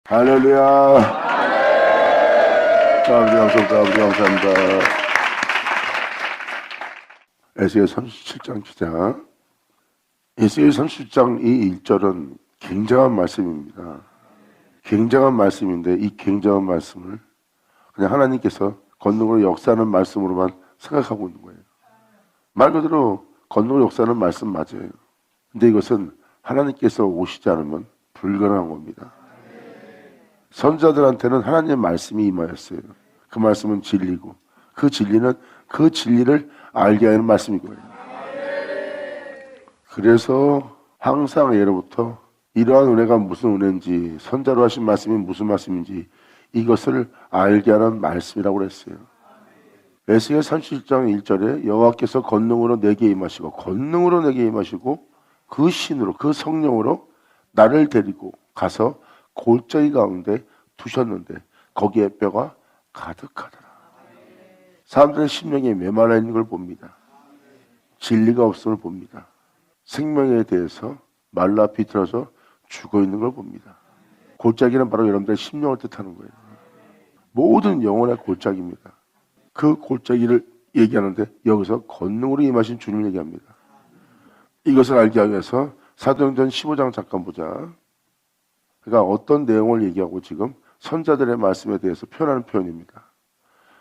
할렐루야. 우리 감사합니다. 에스겔 37장 기자. 에스겔 37장 이 1절은 굉장한 말씀입니다. 굉장한 말씀인데 이 굉장한 말씀을 그냥 하나님께서 권능으로 역사하는 말씀으로만 생각하고 있는 거예요. 말 그대로 권능으로 역사하는 말씀 맞아요. 근데 이것은 하나님께서 오시지 않으면 불가능한 겁니다. 선자들한테는 하나님의 말씀이 임하였어요. 그 말씀은 진리고 그 진리는 그 진리를 알게 하는 말씀인 거예요. 그래서 항상 예로부터 이러한 은혜가 무슨 은혜인지 선자로 하신 말씀이 무슨 말씀인지 이것을 알게 하는 말씀이라고 그랬어요. 에스겔 37장 1절에 여호와께서 권능으로 내게 임하시고 권능으로 내게 임하시고 그 신으로 그 성령으로 나를 데리고 가서 골짜기 가운데 두셨는데 거기에 뼈가 가득하더라. 사람들의 심령이 메말라 있는 걸 봅니다. 진리가 없음을 봅니다. 생명에 대해서 말라 비틀어서 죽어 있는 걸 봅니다. 골짜기는 바로 여러분들의 심령을 뜻하는 거예요. 모든 영혼의 골짜기입니다. 그 골짜기를 얘기하는데 여기서 권능으로 임하신 주님을 얘기합니다. 이것을 알게 하기 위해서 사도행전 15장 잠깐 보자. 그러니까 어떤 내용을 얘기하고 지금 선자들의 말씀에 대해서 표현하는 표현입니다.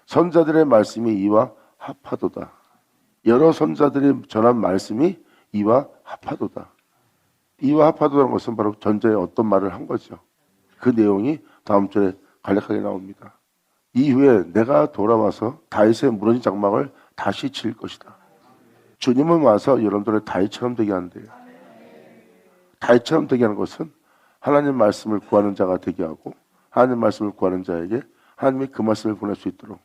선자들의 말씀이 이와 합하도다. 여러 선자들이 전한 말씀이 이와 합하도다. 이와 합하도라는 것은 바로 전자에 어떤 말을 한 거죠. 그 내용이 다음 절에 간략하게 나옵니다. 이후에 내가 돌아와서 다윗의 무너진 장막을 다시 지을 것이다. 주님은 와서 여러분들을 다윗처럼 되게 한대요. 다윗처럼 되게 하는 것은 하나님 말씀을 구하는 자가 되게 하고 하나님 말씀을 구하는 자에게 하나님이 그 말씀을 보낼 수 있도록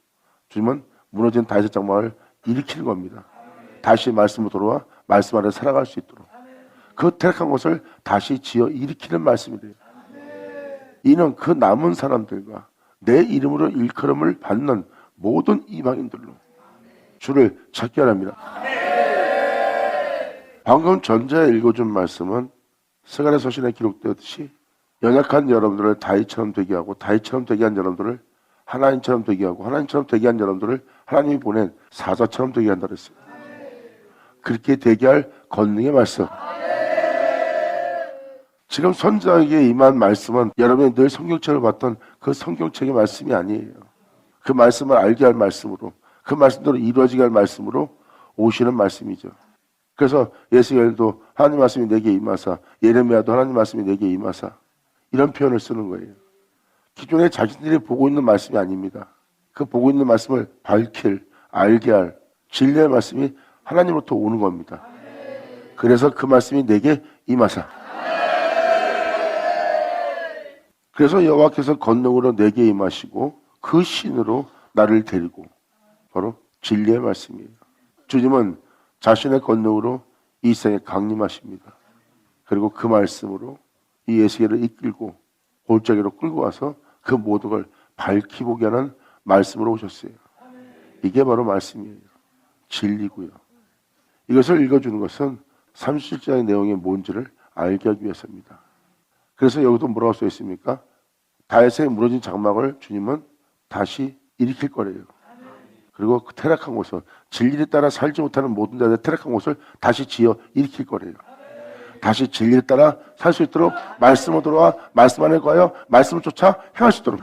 주님은 무너진 다윗의 장막을 일으키는 겁니다. 다시 말씀으로 돌아와 말씀 안에 살아갈 수 있도록 그 택한 것을 다시 지어 일으키는 말씀이래요. 이는 그 남은 사람들과 내 이름으로 일컬음을 받는 모든 이방인들로 주를 찾게 하랍니다. 방금 전자에 읽어준 말씀은 스가랴 서신에 기록되었듯이 연약한 여러분들을 다윗처럼 되게 하고 다윗처럼 되게 한 여러분들을 하나님처럼 되게 하고 하나님처럼 되게 한 여러분들을 하나님이 보낸 사자처럼 되게 한다 그랬어요. 그렇게 되게 할 권능의 말씀. 지금 선자에게 임한 말씀은 여러분이 늘 성경책을 봤던 그 성경책의 말씀이 아니에요. 그 말씀을 알게 할 말씀으로 그 말씀대로 이루어지게 할 말씀으로 오시는 말씀이죠. 그래서 예수엘도 하나님 말씀이 내게 임하사 예레미야도 하나님 말씀이 내게 임하사 이런 표현을 쓰는 거예요. 기존에 자신들이 보고 있는 말씀이 아닙니다. 그 보고 있는 말씀을 밝힐, 알게 할 진리의 말씀이 하나님으로부터 오는 겁니다. 그래서 그 말씀이 내게 임하사. 그래서 여호와께서 권능으로 내게 임하시고 그 신으로 나를 데리고 바로 진리의 말씀이에요. 주님은 자신의 권능으로 이 세상에 강림하십니다. 그리고 그 말씀으로 이 에스겔을 이끌고 골짜기로 끌고 와서 그 모든 걸 밝히보게 하는 말씀으로 오셨어요. 이게 바로 말씀이에요. 진리고요. 이것을 읽어주는 것은 37장의 내용이 뭔지를 알게 하기 위해서입니다. 그래서 여기도 뭐라고 써 있습니까? 다윗의 무너진 장막을 주님은 다시 일으킬 거래요. 그리고 그 타락한 곳을 진리에 따라 살지 못하는 모든 자들의 타락한 곳을 다시 지어 일으킬 거래요. 다시 진리에 따라 살 수 있도록 말씀으로 돌아와 말씀 안에 거하여 말씀을 쫓아 행할 수 있도록.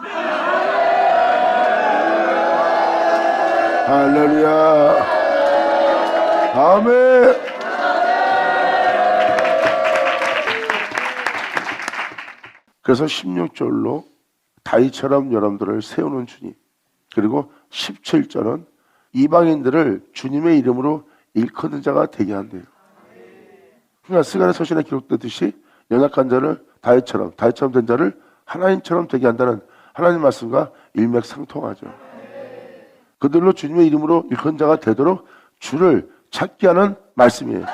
할렐루야. 아멘. 그래서 16절로 다윗처럼 여러분들을 세우는 주님. 그리고 17절은 이방인들을 주님의 이름으로 일컫는 자가 되게 한대요. 그러니까 스가랴 서신에 기록되듯이 연약한 자를 다윗처럼 된 자를 하나님처럼 되게 한다는 하나님 말씀과 일맥상통하죠. 그들로 주님의 이름으로 일컫는 자가 되도록 주를 찾게 하는 말씀이에요.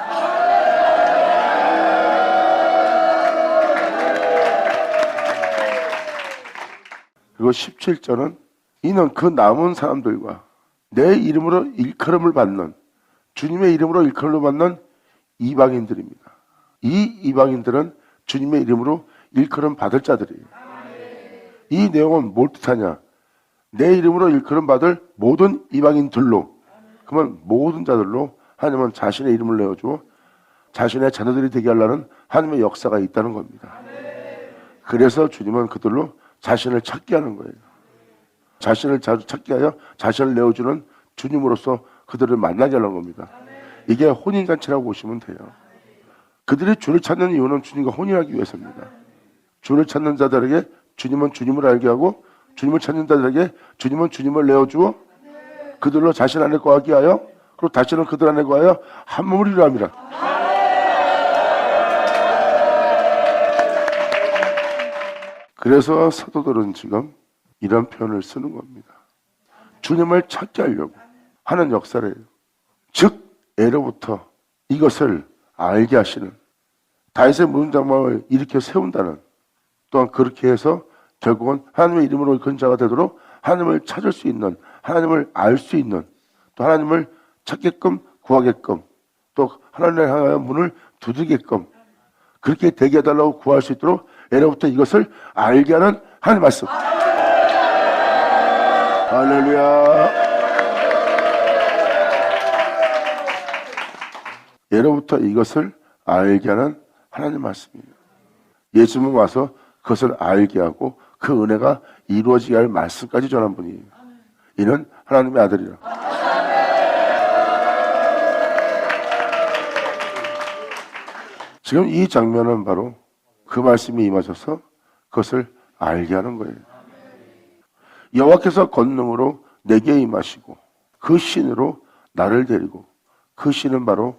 그리고 17절은 이는 그 남은 사람들과 내 이름으로 일컬음을 받는 주님의 이름으로 일컬음을 받는 이방인들입니다. 이 이방인들은 주님의 이름으로 일컬음 받을 자들이에요. 이 내용은 뭘 뜻하냐? 내 이름으로 일컬음 받을 모든 이방인들로, 그러면 모든 자들로 하나님은 자신의 이름을 내어주고 자신의 자녀들이 되게 하려는 하나님의 역사가 있다는 겁니다. 그래서 주님은 그들로 자신을 찾게 하는 거예요. 자신을 찾게 하여 자신을 내어주는 주님으로서 그들을 만나게 하는 겁니다. 이게 혼인잔치라고 보시면 돼요. 그들이 주를 찾는 이유는 주님과 혼인하기 위해서입니다. 주를 찾는 자들에게 주님은 주님을 알게 하고, 주님을 찾는 자들에게 주님은 주님을 내어주어 그들로 자신 안에 거하게 하여, 그리고 다시는 그들 안에 거하여 한 몸을 이루려 합니다. 그래서 사도들은 지금 이런 표현을 쓰는 겁니다. 주님을 찾게 하려고 하는 역사래요. 즉 예로부터 이것을 알게 하시는, 다윗의 묻은 장막을 일으켜 세운다는, 또한 그렇게 해서 결국은 하나님의 이름으로 일컫는 자가 되도록 하나님을 찾을 수 있는, 하나님을 알 수 있는, 또 하나님을 찾게끔 구하게끔, 또 하나님을 향하여 문을 두드리게끔 그렇게 되게 해달라고 구할 수 있도록 예로부터 이것을 알게 하는 하나님의 말씀. 할렐루야. 예로부터 이것을 알게 하는 하나님의 말씀이에요. 예수님은 와서 그것을 알게 하고 그 은혜가 이루어지게 할 말씀까지 전한 분이에요. 이는 하나님의 아들이라. 지금 이 장면은 바로 그 말씀이 임하셔서 그것을 알게 하는 거예요. 여호와께서 권능으로 내게 임하시고 그 신으로 나를 데리고, 그 신은 바로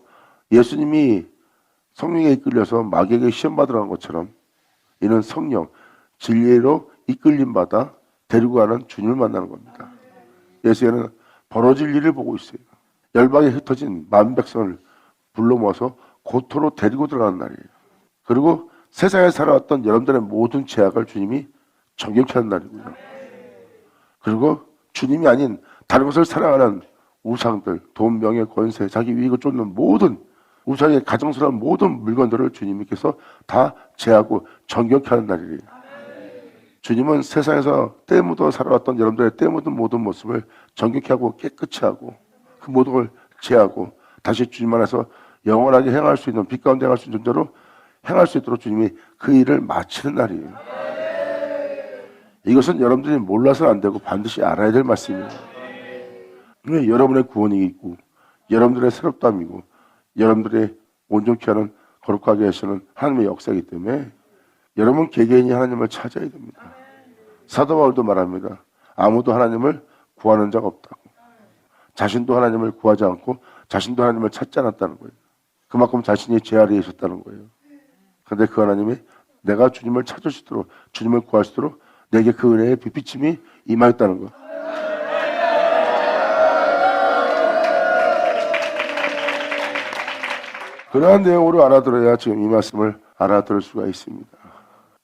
예수님이 성령에 이끌려서 마귀에게 시험 받으라는 것처럼 이는 성령, 진리로 이끌림 받아 데리고 가는 주님을 만나는 겁니다. 예수께는 벌어질 일을 보고 있어요. 열방에 흩어진 만 백성을 불러 모아서 고토로 데리고 들어가는 날이에요. 그리고 세상에 살아왔던 여러분들의 모든 죄악을 주님이 정결케 하는 날이고요. 그리고 주님이 아닌 다른 것을 사랑하는 우상들, 돈, 명예, 권세, 자기 이익을 쫓는 모든 우상의 가정스러운 모든 물건들을 주님께서 다 제하고 정결케 하는 날이에요. 주님은 세상에서 때 묻어 살아왔던 여러분들의 때 묻은 모든 모습을 정결케 하고 깨끗이 하고 그 모든 걸 제하고 다시 주님 안에서 영원하게 행할 수 있는, 빛 가운데 행할 수 있는 존재로 행할 수 있도록 주님이 그 일을 마치는 날이에요. 이것은 여러분들이 몰라서는 안 되고 반드시 알아야 될 말씀이에요. 여러분의 구원이 있고 여러분들의 새롭담이고 여러분들의 온전케 하는 거룩하게 하시는 하나님의 역사이기 때문에 여러분 개개인이 하나님을 찾아야 됩니다. 사도 바울도 말합니다. 아무도 하나님을 구하는 자가 없다고. 자신도 하나님을 구하지 않고 자신도 하나님을 찾지 않았다는 거예요. 그만큼 자신이 죄 아래에 있었다는 거예요. 그런데 그 하나님이 내가 주님을 찾을 수 있도록, 주님을 구할 수 있도록 내게 그 은혜의 빛비침이 임하였다는 거. 그러한 내용으로 알아들어야 지금 이 말씀을 알아들을 수가 있습니다.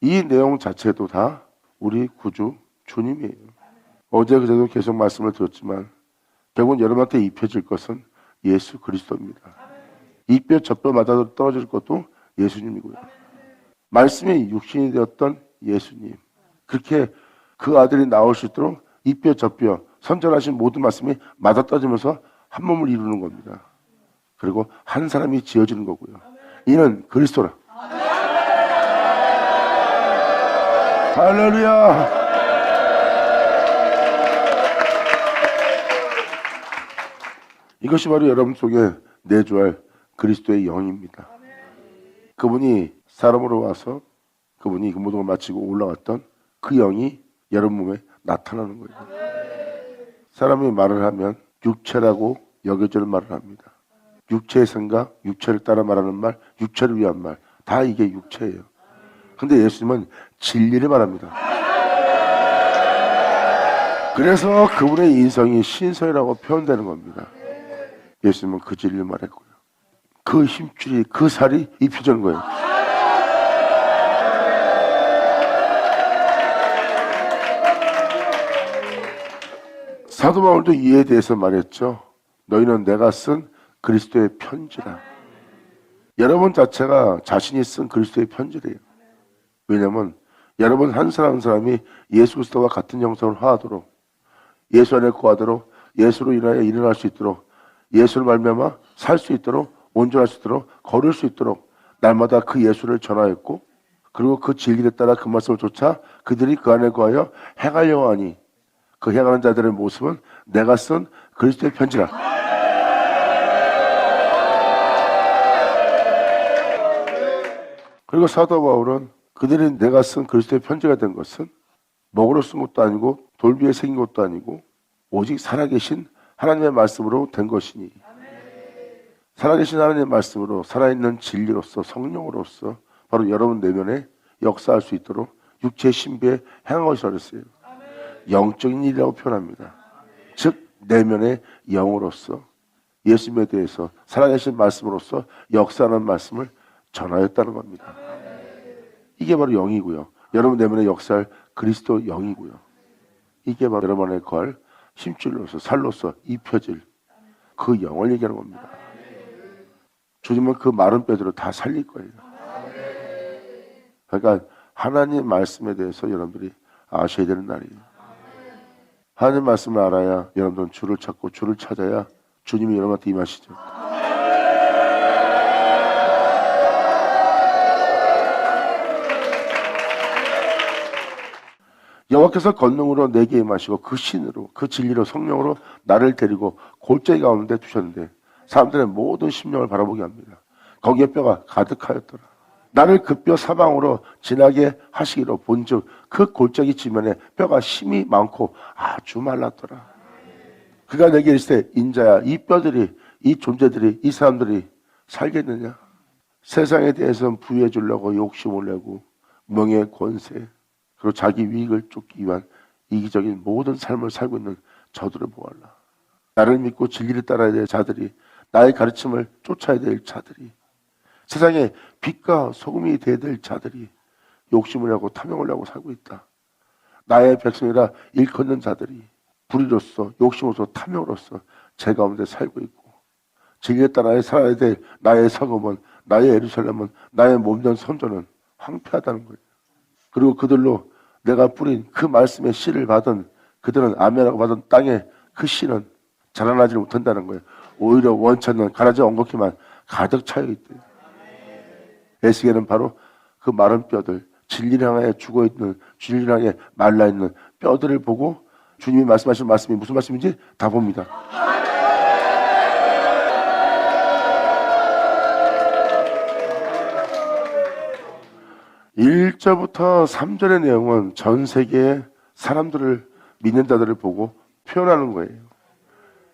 이 내용 자체도 다 우리 구주 주님이에요. 어제 그제도 계속 말씀을 드렸지만 결국은 여러분한테 입혀질 것은 예수 그리스도입니다. 이 뼈 저 뼈 맞아 떨어질 것도 예수님이고요. 말씀이 육신이 되었던 예수님, 그렇게 그 아들이 나올 수 있도록 이 뼈 저 뼈 선전하신 모든 말씀이 맞아 떨어지면서 한 몸을 이루는 겁니다. 그리고 한 사람이 지어지는 거고요. 이는 그리스도라. 할렐루야. 이것이 바로 여러분 속에 내주할 그리스도의 영입니다. 그분이 사람으로 와서 그분이 그 모든 걸 마치고 올라갔던 그 영이 여러분 몸에 나타나는 거예요. 사람이 말을 하면 육체라고 여겨지는 말을 합니다. 육체의 생각, 육체를 따라 말하는 말, 육체를 위한 말, 다 이게 육체예요. 근데 예수님은 진리를 말합니다. 그래서 그분의 인성이 신성이라고 표현되는 겁니다. 예수님은 그 진리를 말했고요. 그 힘줄이, 그 살이 입혀지는 거예요. 사도 바울도 이에 대해서 말했죠. 너희는 내가 쓴 그리스도의 편지라. 여러분 자체가 자신이 쓴 그리스도의 편지래요. 왜냐하면 여러분 한 사람 한 사람이 예수 그리스도와 같은 형성을 화하도록, 예수 안에 거하도록, 예수로 인하여 일어날 수 있도록, 예수를 말미암아 살 수 있도록, 온전할 수 있도록, 걸을 수 있도록 날마다 그 예수를 전하였고, 그리고 그 진리에 따라 그 말씀을 쫓아 그들이 그 안에 거하여 행하려고 하니 그 행하는 자들의 모습은 내가 쓴 그리스도의 편지라. 그리고 사도 바울은 그들이 내가 쓴 그리스도의 편지가 된 것은 먹으로 쓴 것도 아니고 돌 위에 새긴 것도 아니고 오직 살아계신 하나님의 말씀으로 된 것이니, 살아계신 하나님의 말씀으로 살아있는 진리로서 성령으로서 바로 여러분 내면에 역사할 수 있도록 육체의 신비에 행한 것이라고 했어요. 영적인 일이라고 표현합니다. 즉 내면의 영으로서 예수님에 대해서 살아계신 말씀으로서 역사하는 말씀을 전하였다는 겁니다. 이게 바로 영이고요. 여러분 내면에 역사할 그리스도 영이고요. 이게 바로 여러분 안에 거할 힘줄로서 살로서 입혀질 그 영을 얘기하는 겁니다. 주님은 그 마른 뼈대로 다 살릴 거예요. 그러니까 하나님 말씀에 대해서 여러분들이 아셔야 되는 날이에요. 하나님 말씀을 알아야 여러분들은 주를 찾고 주를 찾아야 주님이 여러분한테 임하시죠. 여호와께서 권능으로 내게 임하시고 그 신으로 그 진리로 성령으로 나를 데리고 골짜기 가운데 두셨는데 사람들의 모든 심령을 바라보게 합니다. 거기에 뼈가 가득하였더라. 나를 그 뼈 사방으로 지나게 하시기로 본즉 그 골짜기 지면에 뼈가 심이 많고 아주 말랐더라. 그가 내게 이르시되 인자야, 이 뼈들이, 이 존재들이, 이 사람들이 살겠느냐? 세상에 대해서는 부유해 주려고 욕심을 내고 명예, 권세, 그리고 자기 이익을 쫓기 위한 이기적인 모든 삶을 살고 있는 저들을 보아라. 나를 믿고 진리를 따라야 될 자들이, 나의 가르침을 쫓아야 될 자들이, 세상에 빛과 소금이 되어야 될 자들이 욕심을 하고 탐욕을 하고 살고 있다. 나의 백성이라 일컫는 자들이 불의로서 욕심으로서 탐욕으로서 제 가운데 살고 있고, 진리에 따라 살아야 될 나의 성읍은, 나의 예루살렘은, 나의 몸된 선조는 황폐하다는 거예요. 그리고 그들로 내가 뿌린 그 말씀의 씨를 받은 그들은 아멘하고 받은 땅에 그 씨는 자라나지 못한다는 거예요. 오히려 원천은 가라져 엉겁기만 가득 차여 있대요. 에스겔은 바로 그 마른 뼈들, 진리를 향해 죽어있는, 진리를 향해 말라있는 뼈들을 보고 주님이 말씀하신 말씀이 무슨 말씀인지 다 봅니다. 1절부터 3절의 내용은 전 세계의 사람들을, 믿는 자들을 보고 표현하는 거예요.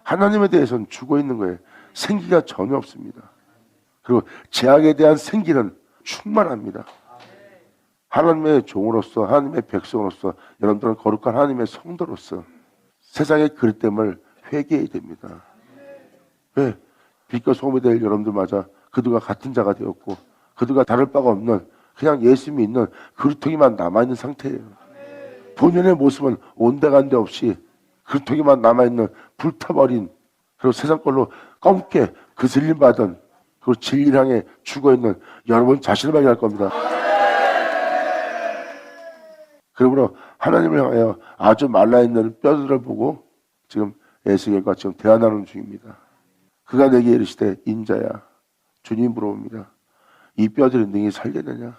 하나님에 대해서는 죽어있는 거예요. 생기가 전혀 없습니다. 그리고 죄악에 대한 생기는 충만합니다. 하나님의 종으로서, 하나님의 백성으로서, 여러분들은 거룩한 하나님의 성도로서 세상의 그릇됨을 회개해야 됩니다. 왜? 빛과 소금이 될 여러분들마저 그들과 같은 자가 되었고 그들과 다를 바가 없는 그냥 예수 믿는 그루터기만 남아있는 상태예요. 본연의 모습은 온데간데 없이 그루터기만 남아있는 불타버린, 그리고 세상 걸로 검게 그슬림 받은, 그리고 진리를 향해 죽어있는 여러분 자신을 발견할 겁니다. 그러므로 하나님을 향하여 아주 말라있는 뼈들을 보고 지금 에스겔과 지금 대화 나누는 중입니다. 그가 내게 이르시되 인자야, 주님 물어봅니다. 이 뼈들이 능히 살겠느냐?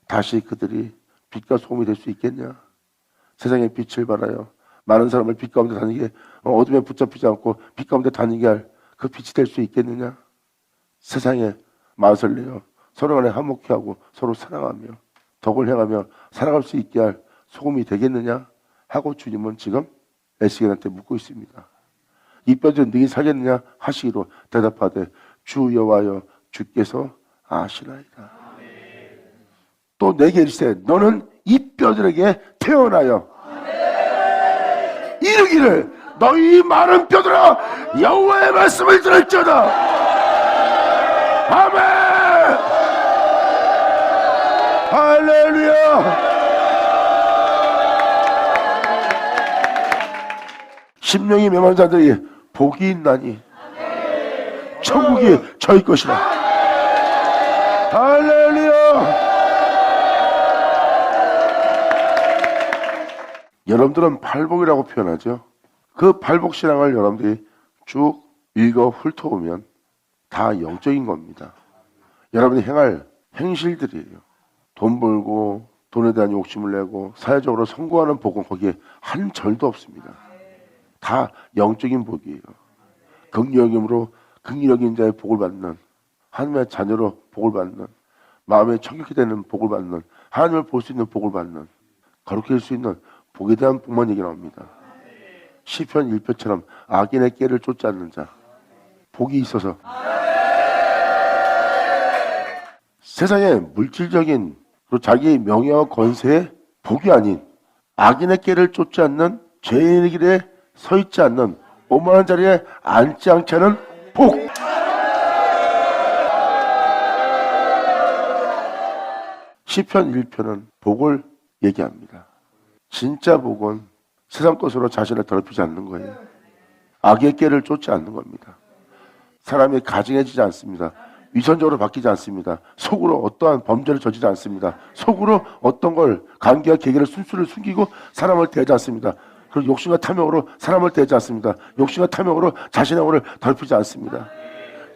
다시 그들이 빛과 소금이 될 수 있겠냐? 세상의 빛을 발하여 많은 사람을 빛 가운데 다니게, 어둠에 붙잡히지 않고 빛 가운데 다니게 할 그 빛이 될 수 있겠느냐? 세상에 맛을 내어 서로 간에 화목해 하고 서로 사랑하며 덕을 행하며 살아갈 수 있게 할 소금이 되겠느냐? 하고 주님은 지금 에스겔한테 묻고 있습니다. 이 뼈들은 능히 살겠느냐? 하시기로 대답하되 주 여호와여, 주께서 아시나이다. 또 내게 이르시되 너는 이 뼈들에게 태어나여 이르기를 너희 많은 뼈들아 여호와의 말씀을 들을지어다. 아멘. 할렐루야. 심령이 메마른 자들이 복이 있나니 천국이 저희 것이라. 할렐루야. 여러분들은 팔복이라고 표현하죠. 그 팔복신앙을 여러분들이 쭉 읽어 훑어보면 다 영적인 겁니다. 여러분이 행할 행실들이에요. 돈 벌고 돈에 대한 욕심을 내고 사회적으로 성공하는 복은 거기에 한 절도 없습니다. 다 영적인 복이에요. 긍휼함으로 긍휼적인 자의 복을 받는, 하나님의 자녀로 복을 받는, 마음에 청결히 되는 복을 받는, 하나님을 볼 수 있는 복을 받는, 거룩히 할 수 있는 복에 대한 복만 얘기 나옵니다. 시편 1편처럼 악인의 깨를 쫓지 않는 자, 복이 있어서 세상에 물질적인 그리고 자기의 명예와 권세의 복이 아닌 악인의 깨를 쫓지 않는 죄인의 길에 서 있지 않는 오만한 자리에 앉지 않게 하는 복. 시편 1편은 복을 얘기합니다. 진짜 복은 세상 것으로 자신을 더럽히지 않는 거예요. 악의 깨를 쫓지 않는 겁니다. 사람이 가증해지지 않습니다. 위선적으로 바뀌지 않습니다. 속으로 어떠한 범죄를 저지르지 않습니다. 속으로 어떤 걸 관계와 계계를 순수를 숨기고 사람을 대하지 않습니다. 그리고 욕심과 탐욕으로 사람을 대하지 않습니다. 욕심과 탐욕으로 자신의 영혼을 더럽히지 않습니다.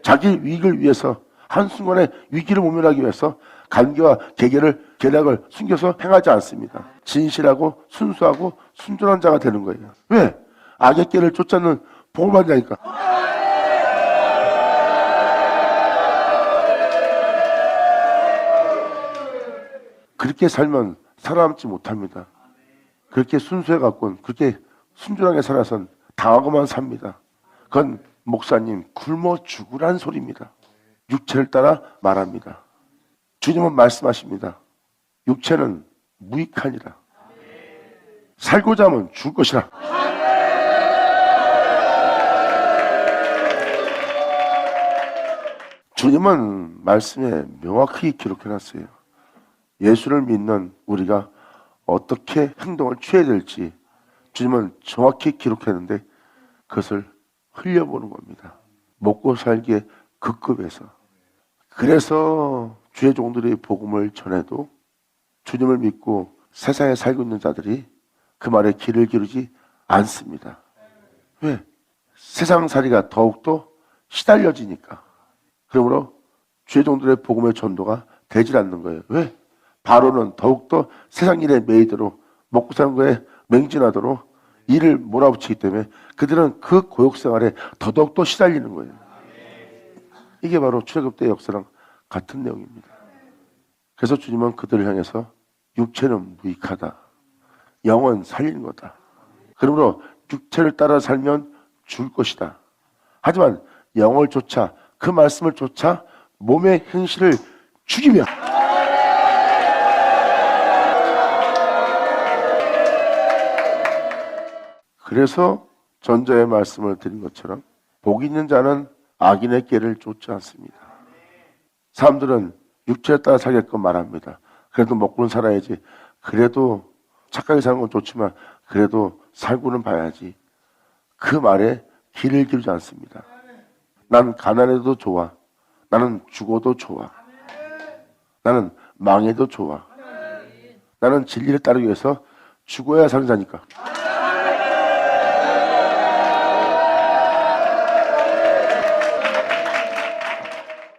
자기 이익을 위해서 한순간에 위기를 모면하기 위해서 관계와 계계를 계략을 숨겨서 행하지 않습니다. 진실하고 순수하고 순전한 자가 되는 거예요. 왜? 악의 깨를 쫓아는 복을 받으니까. 그렇게 살면 살아남지 못합니다. 그렇게 순수해갖고는 그렇게 순전하게 살아선 당하고만 삽니다. 그건 목사님 굶어 죽으란 소리입니다. 육체를 따라 말합니다. 주님은 말씀하십니다. 육체는 무익하니라. 살고자 하면 죽을 것이라. 주님은 말씀에 명확히 기록해놨어요. 예수를 믿는 우리가 어떻게 행동을 취해야 될지 주님은 정확히 기록했는데 그것을 흘려보는 겁니다. 먹고 살기에 급급해서. 그래서 주의 종들이 복음을 전해도 주님을 믿고 세상에 살고 있는 자들이 그 말에 귀를 기르지 않습니다. 왜? 세상살이가 더욱더 시달려지니까. 그러므로 주의 종들의 복음의 전도가 되질 않는 거예요. 왜? 바로는 더욱더 세상 일에 매이도록 먹고 사는 거에 맹진하도록 일을 몰아붙이기 때문에 그들은 그 고역생활에 더더욱더 시달리는 거예요. 이게 바로 출애굽 때 역사랑 같은 내용입니다. 그래서 주님은 그들을 향해서 육체는 무익하다. 영은 살리는 거다. 그러므로 육체를 따라 살면 죽을 것이다. 하지만 영을 쫓아 그 말씀을 쫓아 몸의 행실을 죽이며 그래서 전자의 말씀을 드린 것처럼 복 있는 자는 악인의 깨를 쫓지 않습니다. 사람들은 육체에 따라 살게끔 말합니다. 그래도 먹고는 살아야지. 그래도 착하게 사는 건 좋지만 그래도 살고는 봐야지. 그 말에 귀를 기르지 않습니다. 난 가난해도 좋아. 나는 죽어도 좋아. 나는 망해도 좋아. 나는 진리를 따르기 위해서 죽어야 사는 자니까.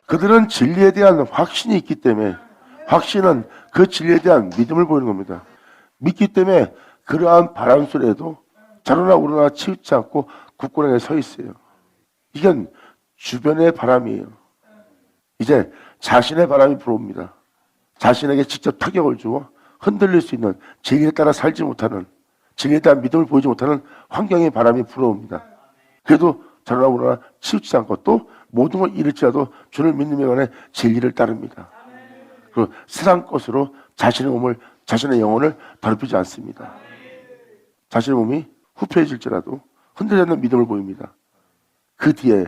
그들은 진리에 대한 확신이 있기 때문에 확신은 그 진리에 대한 믿음을 보이는 겁니다. 믿기 때문에 그러한 바람 소리에도 자로나 우러나 치우치 않고 굳건하게 서 있어요. 이건 주변의 바람이에요. 이제 자신의 바람이 불어옵니다. 자신에게 직접 타격을 주어 흔들릴 수 있는 진리에 따라 살지 못하는 진리에 대한 믿음을 보이지 못하는 환경의 바람이 불어옵니다. 그래도 자로나 우러나 치우치지 않고 또 모든 걸 잃을지라도 주를 믿는 명안에 진리를 따릅니다. 그리고 세상 것으로 자신의 몸을 자신의 영혼을 더럽히지 않습니다. 자신의 몸이 후패해질지라도 흔들지 않는 믿음을 보입니다. 그 뒤에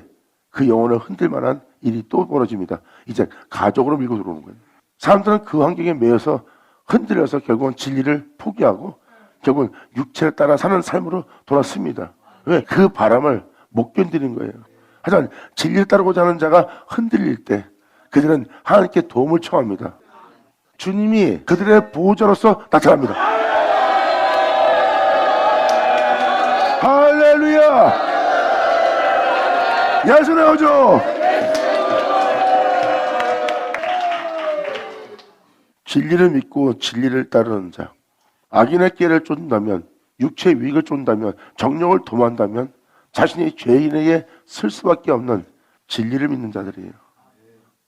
그 영혼을 흔들 만한 일이 또 벌어집니다. 이제 가족으로 밀고 들어오는 거예요. 사람들은 그 환경에 매여서 흔들려서 결국은 진리를 포기하고 결국은 육체를 따라 사는 삶으로 돌아섭니다. 왜? 그 바람을 못 견디는 거예요. 하지만 진리를 따르고자 하는 자가 흔들릴 때 그들은 하나님께 도움을 청합니다. 주님이 그들의 보호자로서 나타납니다. 할렐루야! 예수의 오죠. 진리를 믿고 진리를 따르는 자, 악인의 길을 쫓는다면, 육체의 유익을 쫓는다면, 정욕을 도모한다면 자신이 죄인에게 쓸 수밖에 없는 진리를 믿는 자들이에요.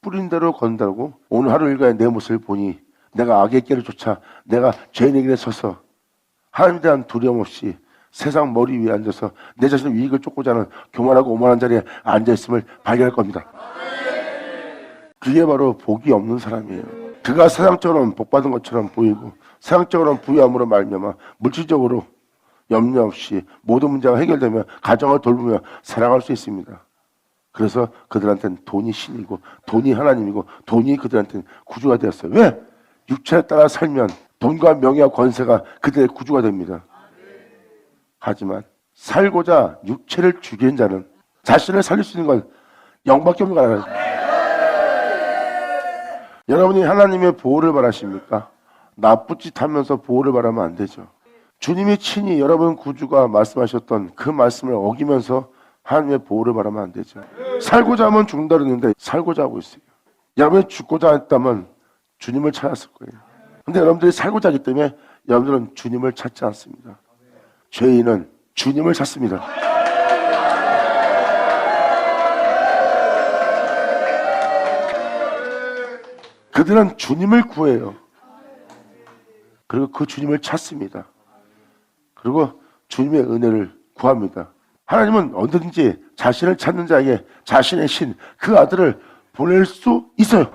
뿌린 대로 건다고 오늘 하루 일과의 내 모습을 보니 내가 악의 길을 쫓아 내가 죄인의 길에 서서 하나님에 대한 두려움 없이 세상 머리 위에 앉아서 내 자신의 유익을 쫓고자 하는 교만하고 오만한 자리에 앉아있음을 발견할 겁니다. 그게 바로 복이 없는 사람이에요. 그가 세상적으로는 복받은 것처럼 보이고 세상적으로는 부유함으로 말미암아 물질적으로 염려 없이 모든 문제가 해결되며 가정을 돌보며 살아갈 수 있습니다. 그래서 그들한테는 돈이 신이고 돈이 하나님이고 돈이 그들한테는 구주가 되었어요. 왜? 육체에 따라 살면 돈과 명예와 권세가 그들의 구주가 됩니다. 하지만 살고자 육체를 죽이는 자는 자신을 살릴 수 있는 건 영밖에 없는 거예요. 여러분이 하나님의 보호를 바라십니까? 나쁜 짓 하면서 보호를 바라면 안 되죠. 주님이 친히 여러분 구주가 말씀하셨던 그 말씀을 어기면서 하나님의 보호를 바라면 안 되죠. 살고자 하면 죽는다 그랬는데 살고자 하고 있어요. 여러분이 죽고자 했다면 주님을 찾았을 거예요. 근데 여러분들이 살고자 하기 때문에 여러분들은 주님을 찾지 않습니다. 죄인은 주님을 찾습니다. 그들은 주님을 구해요. 그리고 그 주님을 찾습니다. 그리고 주님의 은혜를 구합니다. 하나님은 언제든지 자신을 찾는 자에게 자신의 신, 그 아들을 보낼 수 있어요.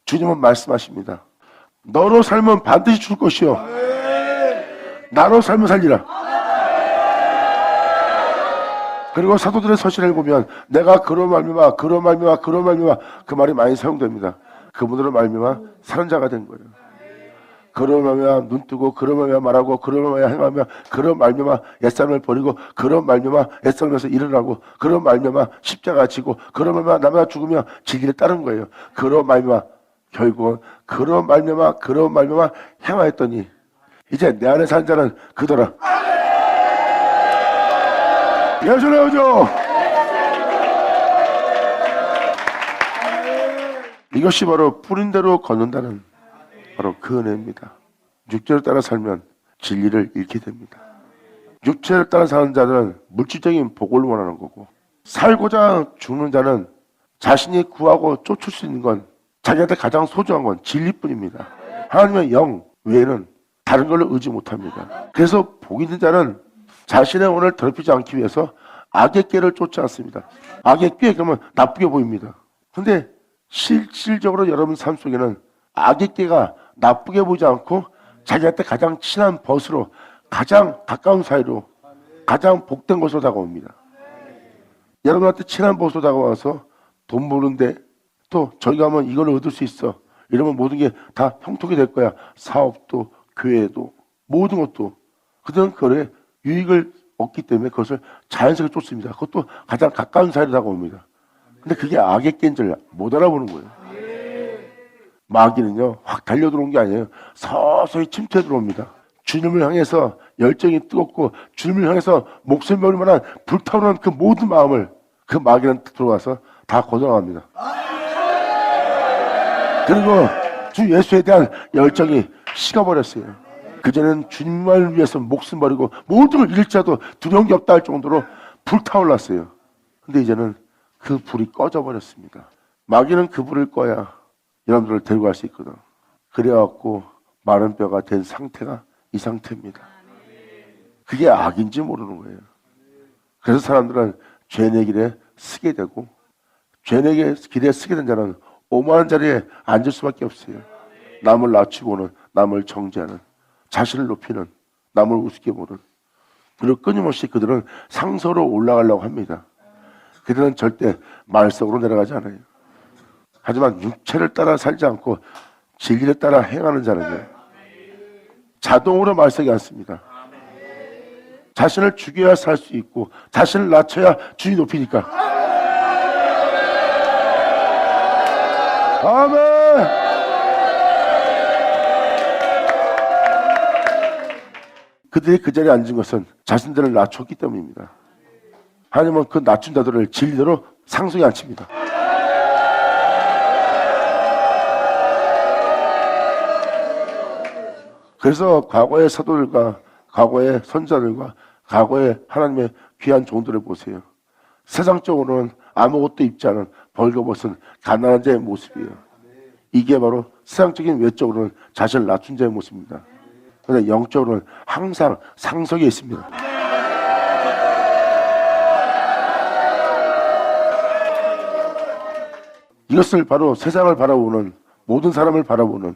주님은 말씀하십니다. 너로 살면 반드시 죽을 것이요 나로 살면 살리라. 그리고 사도들의 서신을 보면 내가 그런 말미암아 그 말이 많이 사용됩니다. 그분으로 말미암아 사는 자가 된 거예요. 그런 말미암아 눈 뜨고 그런 말미암아 말하고 그런 말미암아 행하며 그런 말미암아 옛사람을 버리고 그런 말미암아 옛사람에서 일어나고 그런 말미암아 십자가 지고 그런 말미암아 남아 죽으며 진리를 따른 거예요. 그런 말미암아 결국은 그런 말미암아 행하였더니 이제 내 안에 사는 자는 그더라. 예수를 오죠. 이것이 바로 뿌린 대로 걷는다는 바로 그 은혜입니다. 육체를 따라 살면 진리를 잃게 됩니다. 육체를 따라 사는 자는 물질적인 복을 원하는 거고 살고자 죽는 자는 자신이 구하고 쫓을 수 있는 건 자기한테 가장 소중한 건 진리뿐입니다. 하나님의 영 외에는 다른 걸로 의지 못합니다. 그래서 복 있는 자는 자신의 혼을 더럽히지 않기 위해서 악의 꾀를 쫓지 않습니다. 악의 꾀 그러면 나쁘게 보입니다. 근데 실질적으로 여러분 삶 속에는 악의 꾀가 나쁘게 보이지 않고 자기한테 가장 친한 벗으로 가장 가까운 사이로 가장 복된 것으로 다가옵니다. 여러분한테 친한 벗으로 다가와서 돈 버는데 또 저기 가면 이걸 얻을 수 있어. 이러면 모든 게 다 형통이 될 거야. 사업도 교회도 모든 것도. 그들은 그거에 유익을 얻기 때문에 그것을 자연스럽게 쫓습니다. 그것도 가장 가까운 사이로 다가옵니다. 근데 그게 악의 꾀인 줄 못 알아보는 거예요. 마귀는요 확 달려들어온 게 아니에요. 서서히 침투해 들어옵니다. 주님을 향해서 열정이 뜨겁고 주님을 향해서 목숨을 버릴 만한 불타오르는 그 모든 마음을 그 마귀는 들어와서 다 걷어나갑니다. 그리고 주 예수에 대한 열정이 식어버렸어요. 그전에는 주님을 위해서 목숨 버리고 모든 걸 잃자도 두려운 게 없다 할 정도로 불타올랐어요. 근데 이제는 그 불이 꺼져버렸습니다. 마귀는 그 불을 꺼야 여러분들을 데리고 갈 수 있거든. 그래갖고 마른 뼈가 된 상태가 이 상태입니다. 그게 악인지 모르는 거예요. 그래서 사람들은 죄의 길에 쓰게 되고 죄의 길에 쓰게 된 자는 오만한 자리에 앉을 수밖에 없어요. 남을 낮추고는 남을 정죄하는, 자신을 높이는, 남을 우습게 보는. 그리고 끊임없이 그들은 상서로 올라가려고 합니다. 그들은 절대 말석으로 내려가지 않아요. 하지만 육체를 따라 살지 않고 진리를 따라 행하는 자는요 자동으로 말석이 않습니다. 자신을 죽여야 살 수 있고 자신을 낮춰야 주님 높이니까. 아멘. 그들이 그 자리에 앉은 것은 자신들을 낮췄기 때문입니다. 하나님은 그 낮춘 자들을 진리대로 상속에 앉힙니다. 그래서 과거의 사도들과 과거의 선자들과 과거의 하나님의 귀한 종들을 보세요. 세상적으로는 아무것도 입지 않은 벌거벗은 가난한 자의 모습이에요. 이게 바로 세상적인 외적으로는 자신을 낮춘 자의 모습입니다. 그런데 영적으로는 항상 상속에 있습니다. 이것을 바로 세상을 바라보는 모든 사람을 바라보는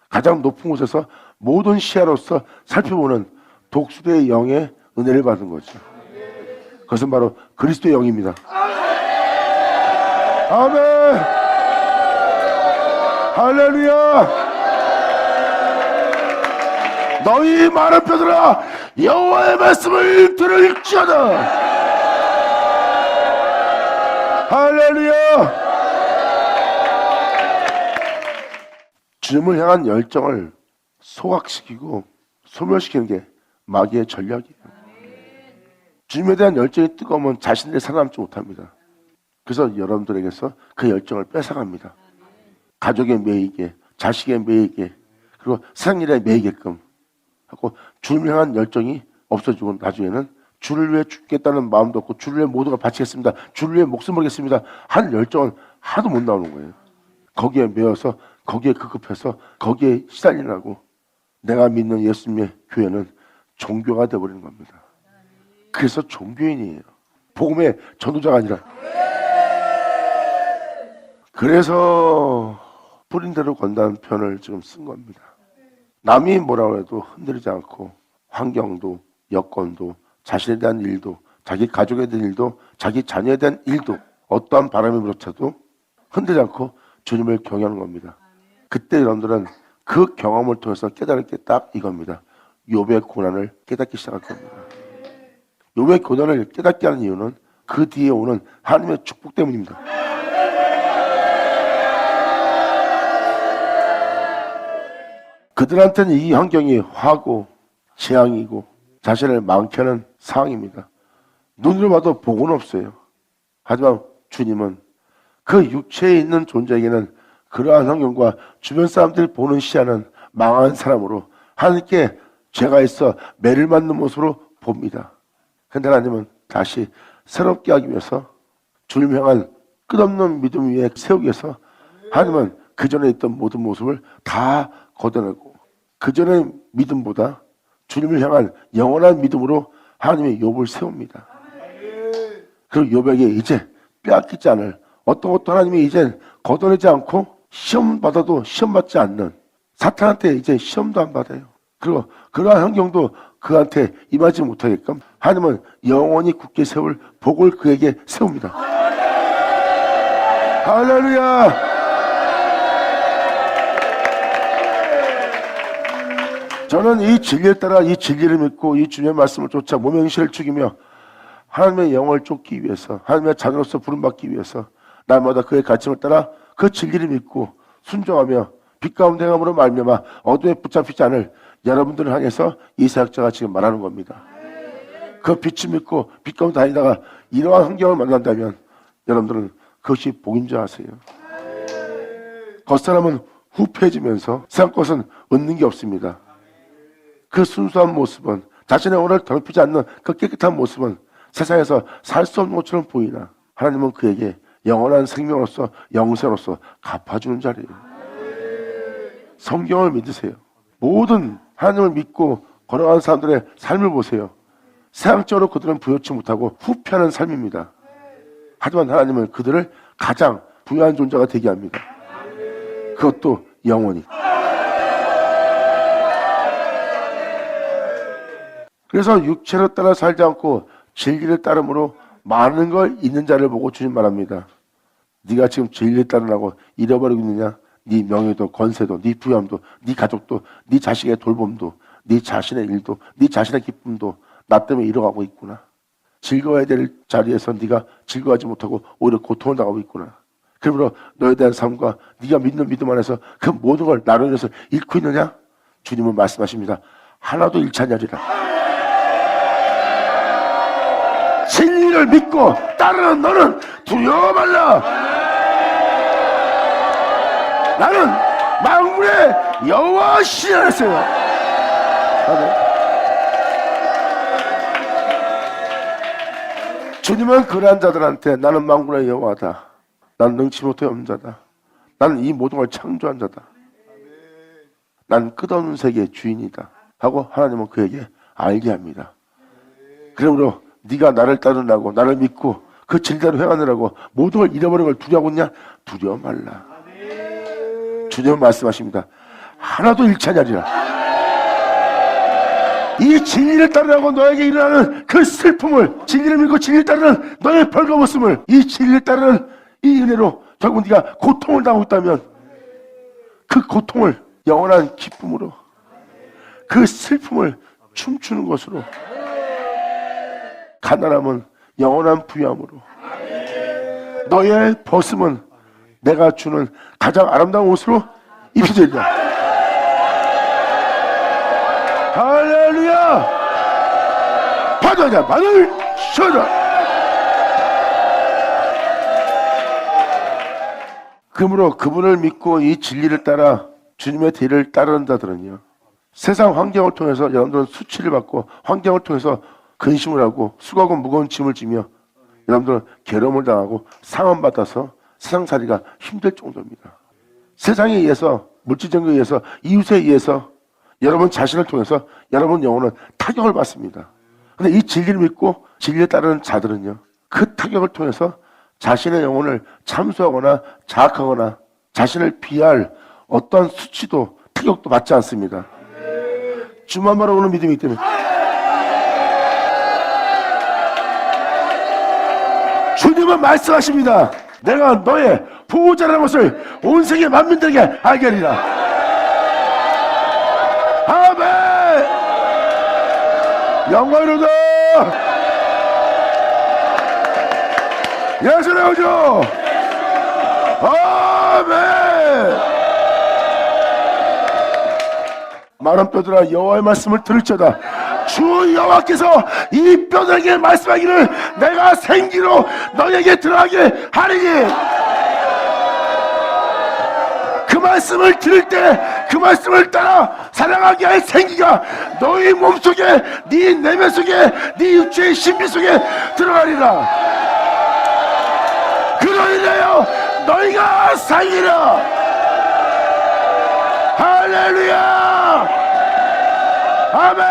가장 높은 곳에서 모든 시야로서 살펴보는 독수리의 영의 은혜를 받은 거죠. 그것은 바로 그리스도의 영입니다. 아멘. 할렐루야. 너희 많은 뼈들아 여호와의 말씀을 들을지어다. 할렐루야. 주님을 향한 열정을 소각시키고 소멸시키는 게 마귀의 전략이에요. 주님에 대한 열정이 뜨거우면 자신들이 살아남지 못합니다. 그래서 여러분들에게서 그 열정을 뺏어갑니다. 가족에 매이게, 자식에 매이게, 그리고 세상 일에 매이게끔 하고 주님을 향한 열정이 없어지고 나중에는 주를 위해 죽겠다는 마음도 없고 주를 위해 모두가 바치겠습니다. 주를 위해 목숨 걸겠습니다. 한 열정은 하나도 못 나오는 거예요. 거기에 매여서 거기에 급급해서 거기에 시달리라고 내가 믿는 예수님의 교회는 종교가 되어버리는 겁니다. 그래서 종교인이에요. 복음의 전도자가 아니라. 그래서 뿌린 대로 건다는 편을 지금 쓴 겁니다. 남이 뭐라고 해도 흔들리지 않고 환경도 여건도 자신에 대한 일도 자기 가족에 대한 일도 자기 자녀에 대한 일도 어떠한 바람이 불어쳐도 흔들리지 않고 주님을 경외하는 겁니다. 그때 여러분들은 그 경험을 통해서 깨달을 게 딱 이겁니다. 욥의 고난을 깨닫기 시작할 겁니다. 욥의 고난을 깨닫게 하는 이유는 그 뒤에 오는 하나님의 축복 때문입니다. 그들한테는 이 환경이 화고 재앙이고 자신을 망케 하는 상황입니다. 눈으로 봐도 복은 없어요. 하지만 주님은 그 육체에 있는 존재에게는 그러한 환경과 주변 사람들이 보는 시야는 망한 사람으로 하나님께 죄가 있어 매를 맞는 모습으로 봅니다. 그런데 하나님은 다시 새롭게 하기 위해서 주님 향한 끝없는 믿음 위에 세우기 위해서 하나님은 그 전에 있던 모든 모습을 다 걷어내고 그 전의 믿음보다 주님을 향한 영원한 믿음으로 하나님의 욥을 세웁니다. 그리고 욥에게 이제 빼앗기지 않을 어떤 것도 하나님이 이제 걷어내지 않고 시험 받아도 시험 받지 않는 사탄한테 이제 시험도 안 받아요. 그리고 그러한 환경도 그한테 임하지 못하게끔 하나님은 영원히 굳게 세울 복을 그에게 세웁니다. 할렐루야. 저는 이 진리에 따라 이 진리를 믿고 이 주님의 말씀을 쫓아 모명실을 죽이며 하나님의 영을 쫓기 위해서 하나님의 자녀로서 부름받기 위해서 날마다 그의 가르침을 따라 그 진리를 믿고 순종하며 빛 가운데 행함으로 말미암아 어두에 붙잡히지 않을 여러분들을 향해서 이 사역자가 지금 말하는 겁니다. 그 빛을 믿고 빛 가운데 다니다가 이러한 환경을 만난다면 여러분들은 그것이 복인 줄 아세요. 겉사람은 후패해지면서 세상 것은 얻는 게 없습니다. 그 순수한 모습은 자신의 영혼을 더럽히지 않는 그 깨끗한 모습은 세상에서 살 수 없는 것처럼 보이나 하나님은 그에게 영원한 생명으로서 영생으로서 갚아주는 자리예요. 성경을 믿으세요. 모든 하나님을 믿고 걸어가는 사람들의 삶을 보세요. 세상적으로 그들은 부여치 못하고 후패하는 삶입니다. 하지만 하나님은 그들을 가장 부유한 존재가 되게 합니다. 그것도 영원히. 그래서 육체를 따라 살지 않고 진리를 따름으로 많은 걸 잃는 자를 보고 주님 말합니다. 네가 지금 진리를 따르라고 잃어버리고 있느냐? 네 명예도 권세도 네 부유함도 네 가족도 네 자식의 돌봄도 네 자신의 일도 네 자신의 기쁨도 나 때문에 잃어가고 있구나. 즐거워야 될 자리에서 네가 즐거워하지 못하고 오히려 고통을 당하고 있구나. 그러므로 너에 대한 삶과 네가 믿는 믿음 안에서 그 모든 걸 나로 인해서 잃고 있느냐? 주님은 말씀하십니다. 하나도 잃지 않으리라. 이를 믿고 따르는 너는 두려워 말라. 나는 만군의 여호와시라 했어요. 주님은 그러한 자들한테 나는 만군의 여호와다. 난 능치 못할 없는 나는 이 모든 걸 창조한 자다. 난 끝없는 세계의 주인이다 하고 하나님은 그에게 알게 합니다. 그러므로 네가 나를 따르라고 나를 믿고 그 진리대로 행하느라고 모든 걸 잃어버린 걸 두려워하고 있냐? 두려워 말라. 주님은 말씀하십니다. 하나도 잃지 아니하리라. 이 진리를 따르라고 너에게 일어나는 그 슬픔을, 진리를 믿고 진리를 따르는 너의 벌거벗음을, 이 진리를 따르는 이 은혜로 결국 네가 고통을 당하고 있다면 그 고통을 영원한 기쁨으로, 그 슬픔을 춤추는 것으로, 가난함은 영원한 부유함으로, 너의 벗음은 내가 주는 가장 아름다운 옷으로 입혀지리라. 할렐루야. 받아자 받을 쉬어라. 그러므로 그분을 믿고 이 진리를 따라 주님의 뒤를 따르는 자들은요, 세상 환경을 통해서 여러분들은 수치를 받고 환경을 통해서 근심을 하고 수고하고 무거운 짐을 지며 여러분들은 괴로움을 당하고 상함받아서 세상살이가 힘들 정도입니다. 세상에 의해서, 물질적에 의해서, 이웃에 의해서 여러분 자신을 통해서 여러분 영혼은 타격을 받습니다. 그런데 이 진리를 믿고 진리에 따르는 자들은요, 그 타격을 통해서 자신의 영혼을 참수하거나 자학하거나 자신을 비할 어떠한 수치도 타격도 받지 않습니다. 주만 바라보는 믿음이기 때문에. 주님은 말씀하십니다. 내가 너의 보호자라는 것을 온 세계 만민들에게 알게 하리라. 아멘. 영광이로다. 예수의 오죠. 아멘. 마른 뼈들아 여호와의 말씀을 들을지어다. 주 여호와께서 이 뼈들에게 말씀하기를 내가 생기로 너에게 들어가게 하리니. 그 말씀을 들을 때 그 말씀을 따라 살아가게 할 생기가 너희 몸속에, 네 내면 속에, 네 육체의 신비 속에 들어가리라. 그러리라요 너희가 살리라. 할렐루야. 아멘.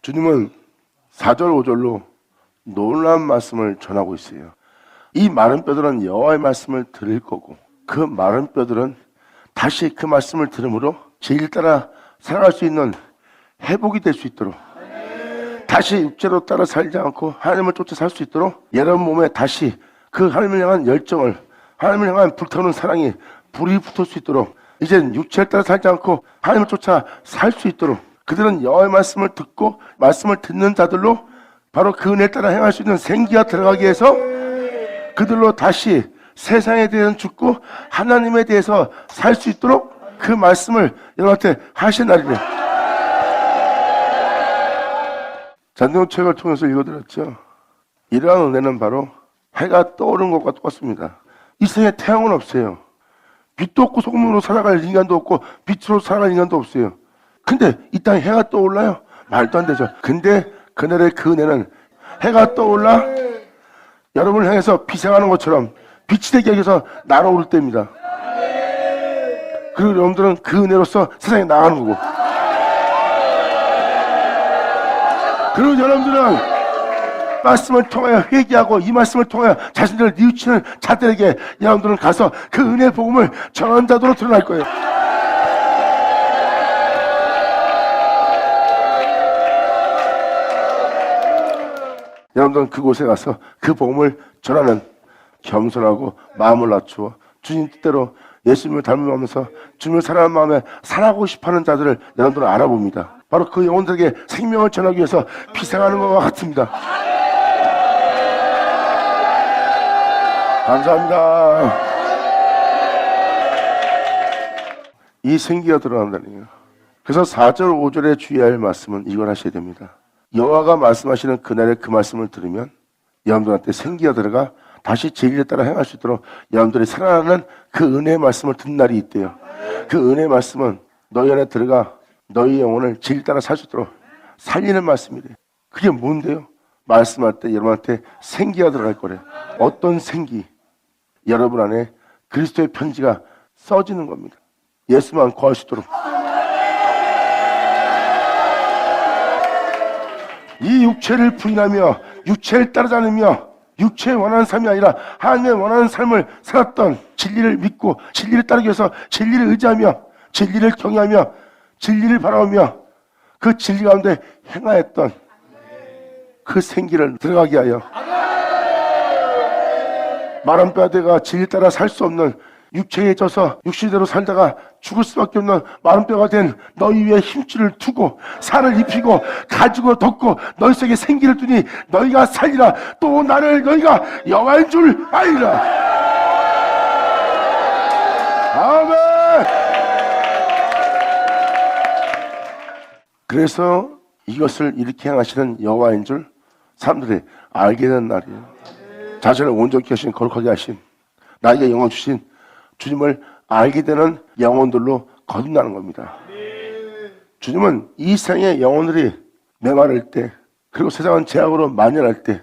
주님은 4절 5절로 놀라운 말씀을 전하고 있어요. 이 마른 뼈들은 여호와의 말씀을 들을 거고 그 마른 뼈들은 다시 그 말씀을 들음으로 진리를 따라 살아갈 수 있는 회복이 될 수 있도록, 다시 육체로 따라 살지 않고 하나님을 쫓아 살 수 있도록 여러분 몸에 다시 그 하나님을 향한 열정을, 하나님을 향한 불타오르는 사랑이 불이 붙을 수 있도록, 이젠 육체를 따라 살지 않고 하나님을 쫓아 살 수 있도록 그들은 여호와의 말씀을 듣고 말씀을 듣는 자들로 바로 그 은혜를 따라 행할 수 있는 생기가 들어가기 위해서 그들로 다시 세상에 대해서 죽고 하나님에 대해서 살 수 있도록 그 말씀을 여러분한테 하신 날이네. 잔동책을 통해서 읽어드렸죠. 이러한 은혜는 바로 해가 떠오르는 것과 똑같습니다. 이 세상에 태양은 없어요. 빛도 없고 소금으로 살아갈 인간도 없고 빛으로 살아갈 인간도 없어요. 근데 이 땅에 해가 떠올라요? 말도 안 되죠. 근데 그날의 그 은혜는 해가 떠올라 여러분을 향해서 비생하는 것처럼 빛이 되기 위해서 날아오를 때입니다. 그리고 여러분들은 그 은혜로서 세상에 나가는 거고, 그리고 여러분들은 말씀을 통하여 회개하고 이 말씀을 통하여 자신들을 뉘우치는 자들에게 여러분들은 가서 그 은혜의 복음을 전하는 자도로 드러날 거예요. 여러분들은 그곳에 가서 그 복음을 전하는 겸손하고 마음을 낮추어 주님 뜻대로 예수님을 닮으면서 주님을 사랑하는 마음에 살아가고 싶어하는 자들을 여러분들은 알아봅니다. 바로 그 영혼들에게 생명을 전하기 위해서 피생하는 것과 같습니다. 감사합니다. 이 생기가 드러난다니요. 그래서 4절 5절에 주의할 말씀은 이걸 하셔야 됩니다. 여호와가 말씀하시는 그날의 그 말씀을 들으면 여러분들한테 생기가 들어가 다시 진리에 따라 행할 수 있도록 여러분들이 살아나는 그 은혜의 말씀을 듣는 날이 있대요. 그 은혜의 말씀은 너희 안에 들어가 너희 영혼을 진리 따라 살 수 있도록 살리는 말씀이래. 그게 뭔데요? 말씀할 때 여러분한테 생기가 들어갈 거래. 어떤 생기? 여러분 안에 그리스도의 편지가 써지는 겁니다. 예수만 구할 수 있도록. 이 육체를 부인하며 육체를 따라다니며 육체의 원하는 삶이 아니라 하나님의 원하는 삶을 살았던 진리를 믿고 진리를 따르기 위해서 진리를 의지하며 진리를 경외하며 진리를 바라보며 그 진리 가운데 행하였던 그 생기를 들어가게 하여 마른 뼈대가 진리 따라 살 수 없는 육체에 져서 육신대로 살다가 죽을 수밖에 없는 마른 뼈가 된 너희 위에 힘줄을 두고 살을 입히고 가지고 덮고 너희 속에 생기를 두니 너희가 살리라. 또 나를 너희가 여호와인 줄 알리라. 아멘. 그래서 이것을 이렇게 행하시는 여호와인 줄 사람들이 알게 되는 날이에요. 자신을 온전케 하신 거룩하게 하신 나에게 영광 주신 주님을 알게 되는 영혼들로 거듭나는 겁니다. 주님은 이 세상의 영혼들이 메마를 때 그리고 세상은 죄악으로 만연할 때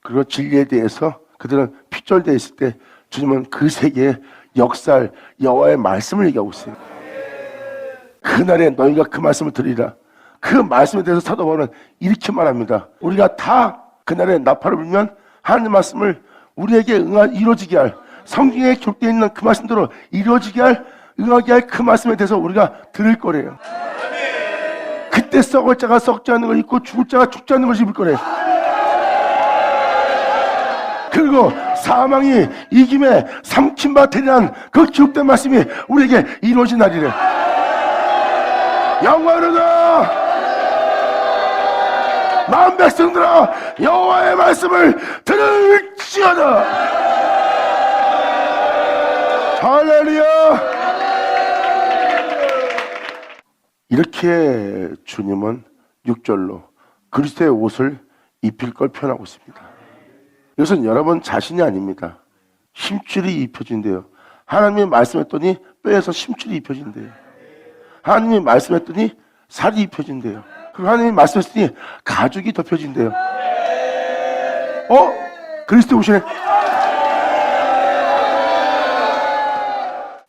그리고 진리에 대해서 그들은 핍절되어 있을 때 주님은 그 세계에 역사할 여호와의 말씀을 얘기하고 있어요. 그날에 너희가 그 말씀을 들으리라. 그 말씀에 대해서 사도 바울은 이렇게 말합니다. 우리가 다 그날에 나팔을 불면 하나님 말씀을 우리에게 이루어지게 할 성경에 기록되어 있는 그 말씀대로 이루어지게 할 응하게 할 그 말씀에 대해서 우리가 들을 거래요. 그때 썩을 자가 썩지 않는 걸 입고 죽을 자가 죽지 않는 것을 입을 거래요. 그리고 사망이 이김에 삼킨 바 되리란 그 기록된 말씀이 우리에게 이루어진 날이래. 영광하노라. 마음 백성들아 여호와의 말씀을 들을지어다. 할렐루야. 이렇게 주님은 6절로 그리스도의 옷을 입힐 걸 표현하고 있습니다. 이것은 여러분 자신이 아닙니다. 힘줄이 입혀진대요. 하나님이 말씀했더니 뼈에서 힘줄이 입혀진대요. 하나님이 말씀했더니 살이 입혀진대요. 그리고 하나님이 말씀했더니 가죽이 덮여진대요. 그리스도 오시네.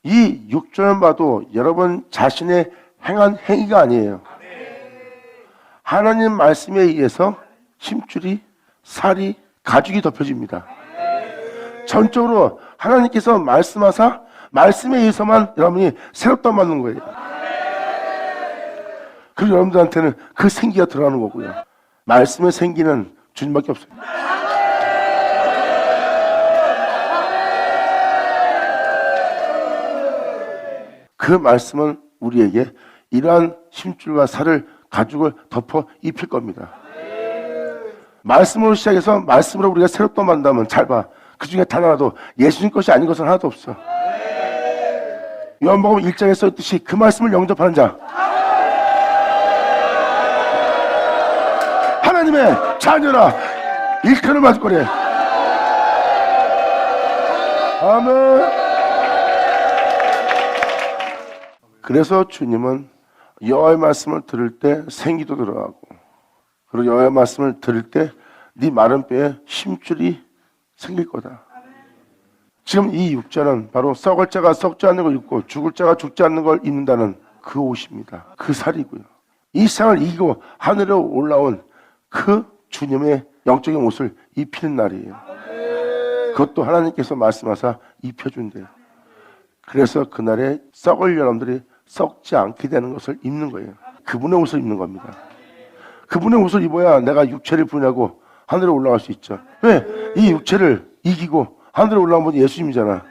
이 6절만 봐도 여러분 자신의 행한 행위가 아니에요. 하나님 말씀에 의해서 힘줄이, 살이, 가죽이 덮여집니다. 전적으로 하나님께서 말씀하사 말씀에 의해서만 여러분이 새롭다 맞는 거예요. 그리고 여러분들한테는 그 생기가 들어가는 거고요. 말씀의 생기는 주님밖에 없어요. 그 말씀은 우리에게 이러한 힘줄과 살을 가죽을 덮어 입힐 겁니다. 말씀으로 시작해서 말씀으로 우리가 새롭다 만든다면 잘 봐. 그 중에 단 하나도 예수님 것이 아닌 것은 하나도 없어. 요한복음 1장에 써있듯이 그 말씀을 영접하는 자 하나님의 자녀라 일컬을 맞을 거래. 아멘. 그래서 주님은 여호와의 말씀을 들을 때 생기도 들어가고 그리고 여호와의 말씀을 들을 때 네 마른 뼈에 힘줄이 생길 거다. 지금 이 6절은 바로 썩을 자가 썩지 않는 걸 입고 죽을 자가 죽지 않는 걸 입는다는 그 옷입니다. 그 살이고요. 이 세상을 이기고 하늘에 올라온 그 주님의 영적인 옷을 입히는 날이에요. 그것도 하나님께서 말씀하사 입혀준대요. 그래서 그날에 썩을 여러분들이 썩지 않게 되는 것을 입는 거예요. 그분의 옷을 입는 겁니다. 그분의 옷을 입어야 내가 육체를 부인하고 하늘에 올라갈 수 있죠. 왜? 이 육체를 이기고 하늘에 올라온 분이 예수님이잖아.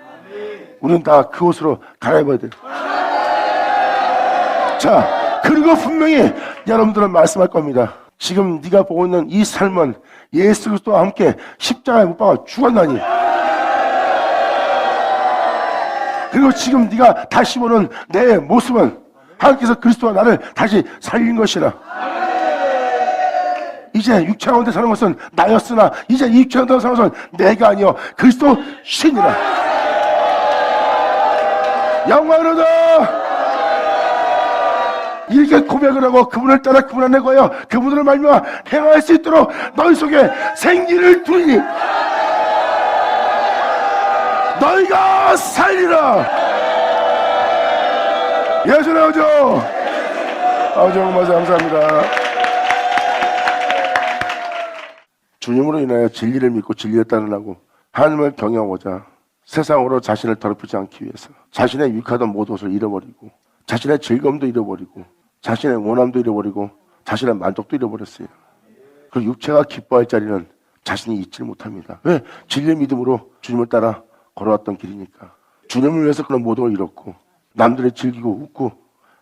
우리는 다 그 옷으로 갈아입어야 돼요. 자, 그리고 분명히 여러분들은 말씀할 겁니다. 지금 네가 보고 있는 이 삶은 예수 그리스도와 함께 십자가에 못 박아 죽었나니. 그리고 지금 네가 다시 보는 내 모습은 하나님께서 그리스도와 나를 다시 살린 것이라. 이제 육체 가운데 사는 것은 나였으나 이제 이 육체 가운데 사는 것은 내가 아니요 그리스도 신이라. 영광으로다. 이렇게 고백을 하고 그분을 따라 그분 안에 거하여 그분을 말미암아 행할 수 있도록 너희 속에 생기를 두리니 너희가 살리라. 예수 나오죠. 아버지 정말 감사합니다. 주님으로 인하여 진리를 믿고 진리를 따르라고 하나님을 경영하고자 세상으로 자신을 더럽히지 않기 위해서 자신의 유익하던 모든 것을 잃어버리고 자신의 즐거움도 잃어버리고 자신의 원함도 잃어버리고 자신의 만족도 잃어버렸어요. 그리고 육체가 기뻐할 자리는 자신이 잊지 못합니다. 왜? 진리의 믿음으로 주님을 따라 걸어왔던 길이니까. 주님을 위해서 그런 모든 걸 잃었고 남들이 즐기고 웃고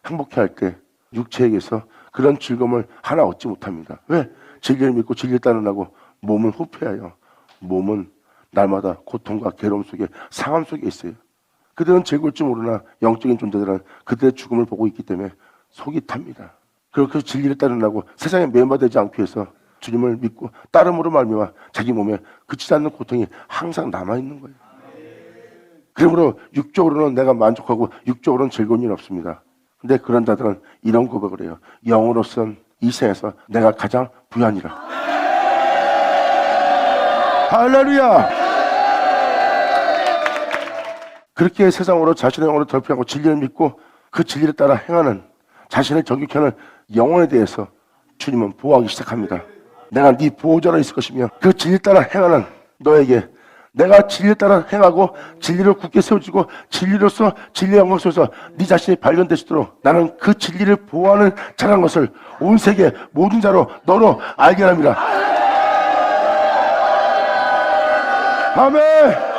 행복해할 때 육체에게서 그런 즐거움을 하나 얻지 못합니다. 왜? 진리를 믿고 진리를 따르라고 몸은 후패하여 몸은 날마다 고통과 괴로움 속에 상함 속에 있어요. 그들은 즐거울 줄 모르나 영적인 존재들은 그들의 죽음을 보고 있기 때문에 속이 탑니다. 그리고 그 진리를 따르라고 세상에 매몰되지 않기 위해서 주님을 믿고 따름으로 말미암아 자기 몸에 그치지 않는 고통이 항상 남아있는 거예요. 그러므로 육적으로는 내가 만족하고 육적으로는 즐거운 일 없습니다. 근데 그런 자들은 이런 고백을 해요. 영으로선 이 생에서 내가 가장 부유하니라. 할렐루야. 그렇게 세상으로 자신의 영으로 덜피하고 진리를 믿고 그 진리를 따라 행하는 자신을 정직케 하는 영혼에 대해서 주님은 보호하기 시작합니다. 내가 네 보호자로 있을 것이며 그 진리 따라 행하는 너에게 내가 진리를 따라 행하고 진리를 굳게 세워주고 진리로서 진리의 영광 속에서 네 자신이 발견되시도록 나는 그 진리를 보호하는 자라는 것을 온 세계 모든 자로 너로 알게 합니다. 아멘.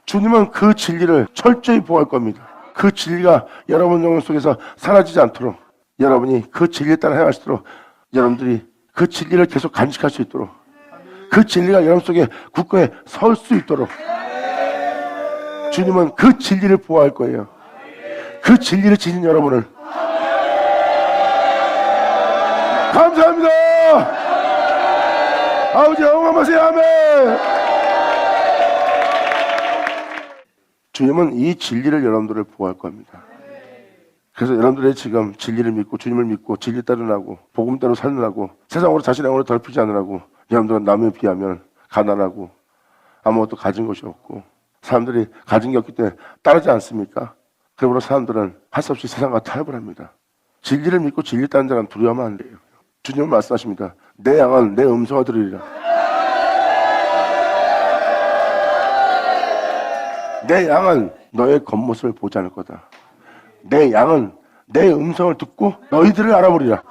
주님은 그 진리를 철저히 보호할 겁니다. 그 진리가 여러분 영혼 속에서 사라지지 않도록 여러분이 그 진리에 따라 행하시도록 여러분들이 그 진리를 계속 간직할 수 있도록 그 진리가 여러분 속에 굳건히 설 수 있도록 주님은 그 진리를 보호할 거예요. 그 진리를 지닌 여러분을 감사합니다. 아버지 영광하세요. 아멘. 주님은 이 진리를 여러분들을 보호할 겁니다. 그래서 여러분들이 지금 진리를 믿고 주님을 믿고 진리 따르라고 복음대로 살느라고 세상으로 자신의 영혼을 더럽히지 않으라고 여러분들은 남에 비하면 가난하고 아무것도 가진 것이 없고 사람들이 가진 게 없기 때문에 따르지 않습니까? 그러므로 사람들은 할 수 없이 세상과 타협을 합니다. 진리를 믿고 진리 따르는 자는 두려워하면 안 돼요. 주님은 말씀하십니다. 내 양은 내 음성을 들으리라. 내 양은 너의 겉모습을 보지 않을 거다. 내 양은 내 음성을 듣고 너희들을 알아보리라.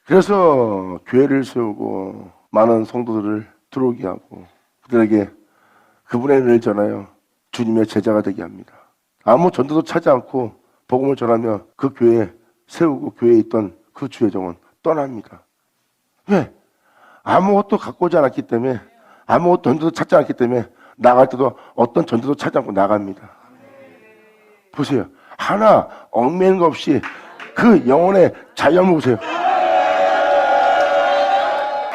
그래서 교회를 세우고 많은 성도들을 들어오게 하고 그들에게 그분의 은혜를 전하여 주님의 제자가 되게 합니다. 아무 전도도 차지 않고 복음을 전하며 그 교회에 세우고 교회에 있던 그 주회종은 떠납니다. 왜? 아무것도 갖고 오지 않았기 때문에 아무것도 전도도 찾지 않았기 때문에 나갈 때도 어떤 전도도 찾지 않고 나갑니다. 보세요. 하나 얽매는 것 없이 그 영혼의 자유함을 보세요.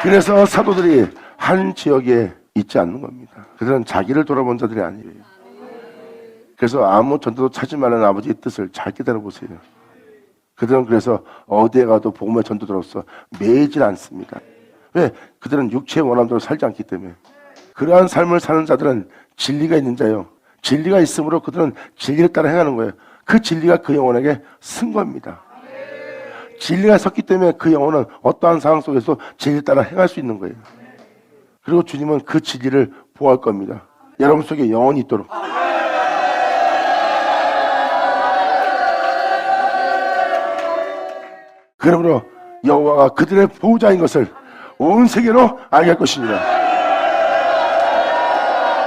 그래서 사도들이 한 지역에 있지 않는 겁니다. 그들은 자기를 돌아본 자들이 아니에요. 그래서 아무 전도도 찾지 말라는 아버지의 뜻을 잘 깨달아보세요. 그들은 그래서 어디에 가도 복음의 전도자로서 매이질 않습니다. 왜? 그들은 육체의 원함대로 살지 않기 때문에. 그러한 삶을 사는 자들은 진리가 있는 자요. 진리가 있으므로 그들은 진리를 따라 행하는 거예요. 그 진리가 그 영혼에게 쓴 겁니다. 진리가 섰기 때문에 그 영혼은 어떠한 상황 속에서 진리를 따라 행할 수 있는 거예요. 그리고 주님은 그 진리를 보호할 겁니다. 여러분 속에 영혼이 있도록. 그러므로 여호와가 그들의 보호자인 것을 온 세계로 알게 할 것입니다.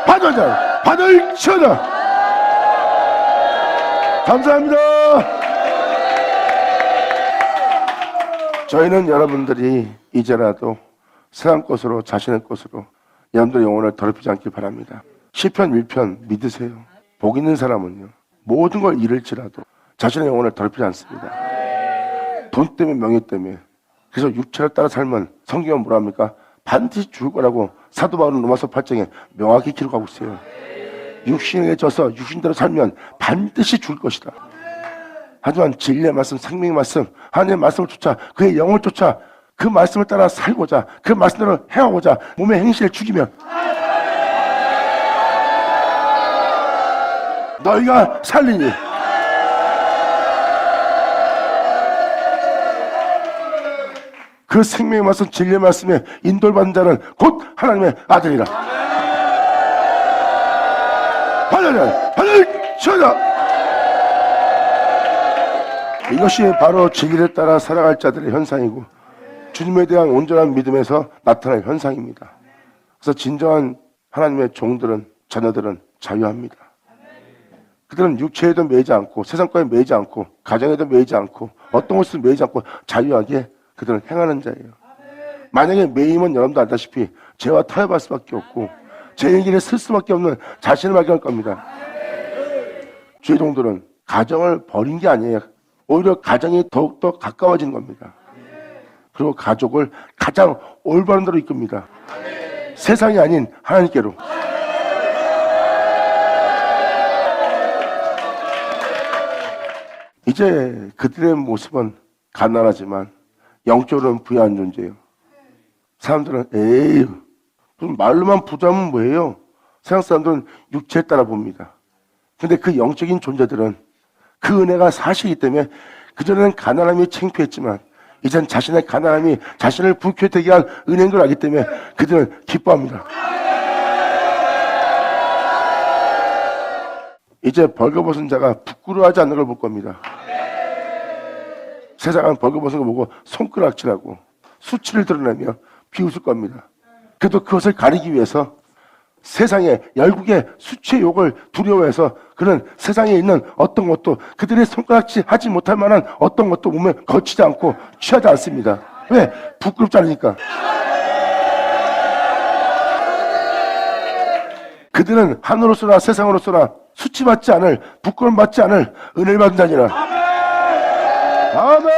받을 자, 받을지어다. 감사합니다. 저희는 여러분들이 이제라도 세상 것으로 자신의 것으로 여러분들 영혼을 더럽히지 않길 바랍니다. 시편 1편 믿으세요. 복 있는 사람은요 모든 걸 잃을지라도 자신의 영혼을 더럽히지 않습니다. 돈 때문에 명예 때문에. 그래서 육체를 따라 살면 성경은 뭐라 합니까? 반드시 죽을 거라고 사도 바울은 로마서 8장에 명확히 기록하고 있어요. 육신에 져서 육신대로 살면 반드시 죽을 것이다. 하지만 진리의 말씀, 생명의 말씀, 하나님의 말씀을 쫓아 그의 영을 쫓아 그 말씀을 따라 살고자 그 말씀대로 행하고자 몸의 행실을 죽이면 너희가 살리니 그 생명의 말씀, 진리의 말씀에 인도를 받는 자는 곧 하나님의 아들이라. 할렐루야. 이것이 바로 진리를 따라 살아갈 자들의 현상이고 주님에 대한 온전한 믿음에서 나타날 현상입니다. 그래서 진정한 하나님의 종들은, 자녀들은 자유합니다. 그들은 육체에도 매이지 않고 세상과에 매이지 않고 가정에도 매이지 않고 어떤 것을 매이지 않고 자유하게 그들은 행하는 자예요. 만약에 매이면 여러분도 알다시피 죄와 타협할 수밖에 없고 죄의 길에 쓸 수밖에 없는 자신을 발견할 겁니다. 주의 종들은 가정을 버린 게 아니에요. 오히려 가정이 더욱더 가까워지는 겁니다. 그리고 가족을 가장 올바른 대로 이끕니다. 세상이 아닌 하나님께로. 이제 그들의 모습은 가난하지만 영적으로는 부유한 존재예요. 사람들은 에이 무슨 말로만 부자면 뭐예요? 세상 사람들은 육체에 따라 봅니다. 근데 그 영적인 존재들은 그 은혜가 사실이기 때문에 그전에는 가난함이 창피했지만 이젠 자신의 가난함이 자신을 부귀하게 되게 한 은혜인 걸 알기 때문에 그들은 기뻐합니다. 이제 벌거벗은 자가 부끄러워하지 않는 걸 볼 겁니다. 세상은 벌거벗은 거 보고 손가락질하고 수치를 드러내며 비웃을 겁니다. 그래도 그것을 가리기 위해서 세상의 열국의 수치의 욕을 두려워해서 그는 세상에 있는 어떤 것도 그들의 손가락질 하지 못할 만한 어떤 것도 몸에 거치지 않고 취하지 않습니다. 왜? 부끄럽지 않으니까. 그들은 하늘로서나 세상으로서나 수치받지 않을, 부끄러움받지 않을 은혜를 받은 자니라. 아멘.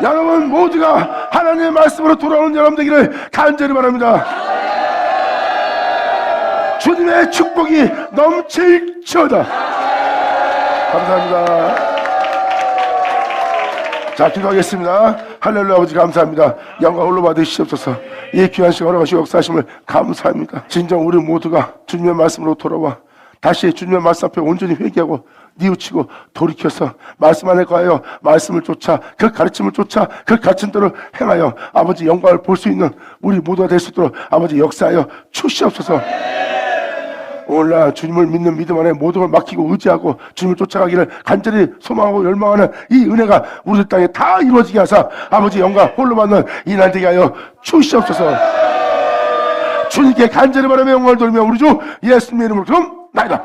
여러분 모두가 하나님의 말씀으로 돌아오는 여러분 되기를 간절히 바랍니다. 주님의 축복이 넘칠지어다. 감사합니다. 자, 기도하겠습니다. 할렐루야. 아버지 감사합니다. 영광 홀로 받으시옵소서. 이 귀한 시간 허락하시고 역사하심을 감사합니다. 진정 우리 모두가 주님의 말씀으로 돌아와 다시 주님의 말씀 앞에 온전히 회개하고 뉘우치고 돌이켜서 말씀 안에 거하여 말씀을 쫓아 그 가르침을 쫓아 그 가르침대로 행하여 아버지 영광을 볼 수 있는 우리 모두가 될 수 있도록 아버지 역사하여 주시옵소서. 오늘날 주님을 믿는 믿음 안에 모든 걸 맡기고 의지하고 주님을 쫓아가기를 간절히 소망하고 열망하는 이 은혜가 우리들 땅에 다 이루어지게 하사 아버지 영광 홀로 받는 이날 되게 하여 주시옵소서. 주님께 간절히 바라며 영광을 돌리며 우리 주 예수님의 이름으로 그럼 나이다.